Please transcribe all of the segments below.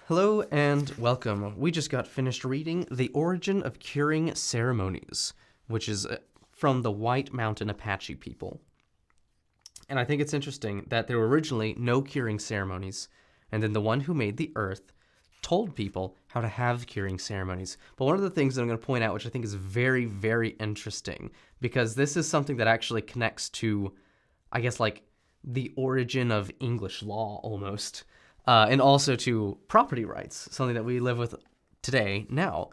Hello and welcome. We just got finished reading The Origin of Curing Ceremonies, which is from the White Mountain Apache people. And I think it's interesting that there were originally no curing ceremonies, and then the one who made the earth told people how to have curing ceremonies. But one of the things that I'm going to point out, which I think is very, very interesting, because this is something that actually connects to, I guess, like the origin of English law almost. And also to property rights, something that we live with today now.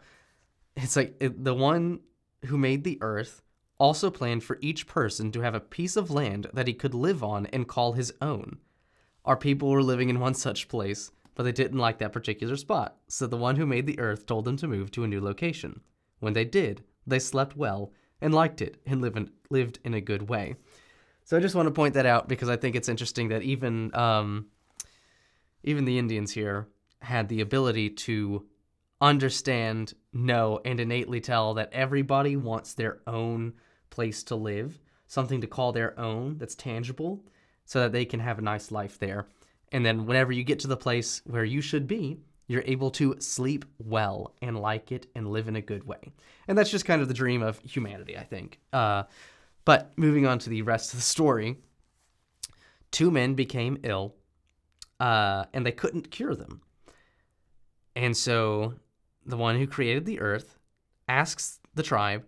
It's like the one who made the earth also planned for each person to have a piece of land that he could live on and call his own. Our people were living in one such place, but they didn't like that particular spot, so the one who made the earth told them to move to a new location. When they did, they slept well and liked it and lived in a good way. So I just want to point that out because I think it's interesting that even the Indians here had the ability to understand, know, and innately tell that everybody wants their own place to live, something to call their own that's tangible, so that they can have a nice life there. And then whenever you get to the place where you should be, you're able to sleep well and like it and live in a good way. And that's just kind of the dream of humanity, I think. But moving on to the rest of the story, two men became ill. And they couldn't cure them. And so the one who created the earth asks the tribe,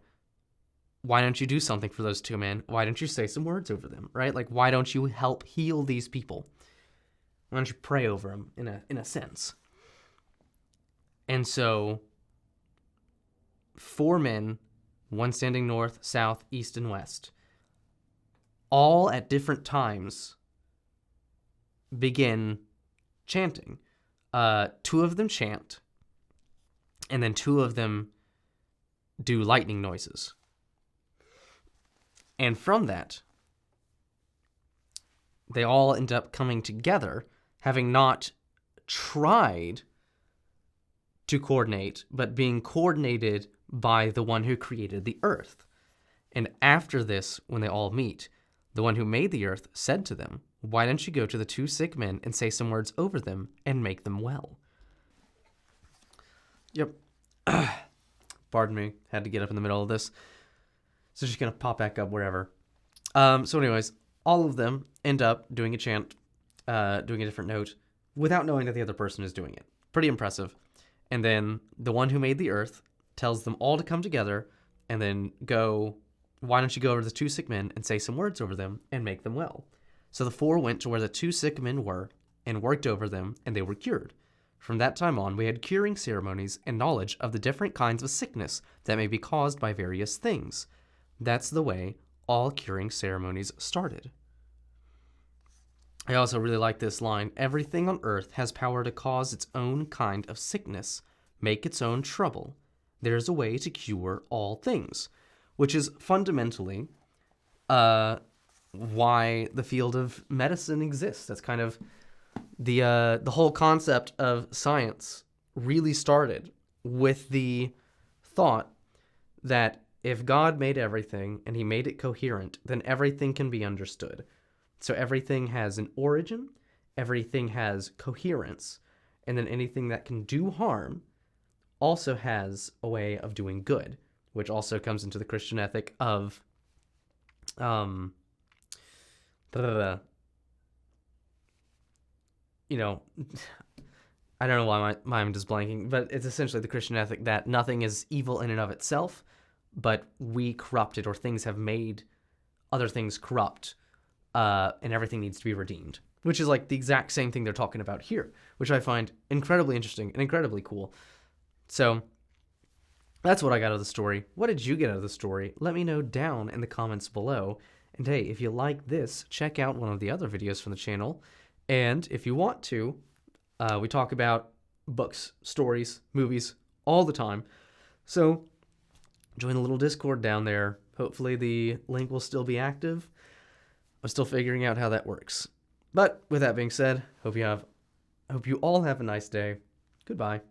why don't you do something for those two men? Why don't you say some words over them, right? Like, why don't you help heal these people? Why don't you pray over them in a sense? And so 4 men, one standing north, south, east, and west, all at different times begin chanting. 2 of them chant, and then 2 of them do lightning noises. And from that, they all end up coming together, having not tried to coordinate, but being coordinated by the one who created the earth. And after this, when they all meet, the one who made the earth said to them, why don't you go to the 2 sick men and say some words over them and make them well? Yep. Pardon me. Had to get up in the middle of this. So just going to pop back up wherever. So anyways, all of them end up doing a chant, doing a different note, without knowing that the other person is doing it. Pretty impressive. And then the one who made the earth tells them all to come together and then go, why don't you go over to the 2 sick men and say some words over them and make them well? So the 4 went to where the 2 sick men were and worked over them, and they were cured. From that time on, we had curing ceremonies and knowledge of the different kinds of sickness that may be caused by various things. That's the way all curing ceremonies started. I also really like this line. Everything on earth has power to cause its own kind of sickness, make its own trouble. There's a way to cure all things, which is fundamentally why the field of medicine exists. That's kind of the whole concept of science really started with the thought that if God made everything and he made it coherent, then everything can be understood. So everything has an origin, everything has coherence, and then anything that can do harm also has a way of doing good, which also comes into the Christian ethic of you know, I don't know why my mind is blanking, but it's essentially the Christian ethic that nothing is evil in and of itself, but we corrupt it, or things have made other things corrupt, and everything needs to be redeemed, which is like the exact same thing they're talking about here, which I find incredibly interesting and incredibly cool. So that's what I got out of the story. What did you get out of the story? Let me know down in the comments below. And hey, if you like this, check out one of the other videos from the channel. And if you want to, we talk about books, stories, movies all the time. So join the little Discord down there. Hopefully the link will still be active. I'm still figuring out how that works. But with that being said, hope you all have a nice day. Goodbye.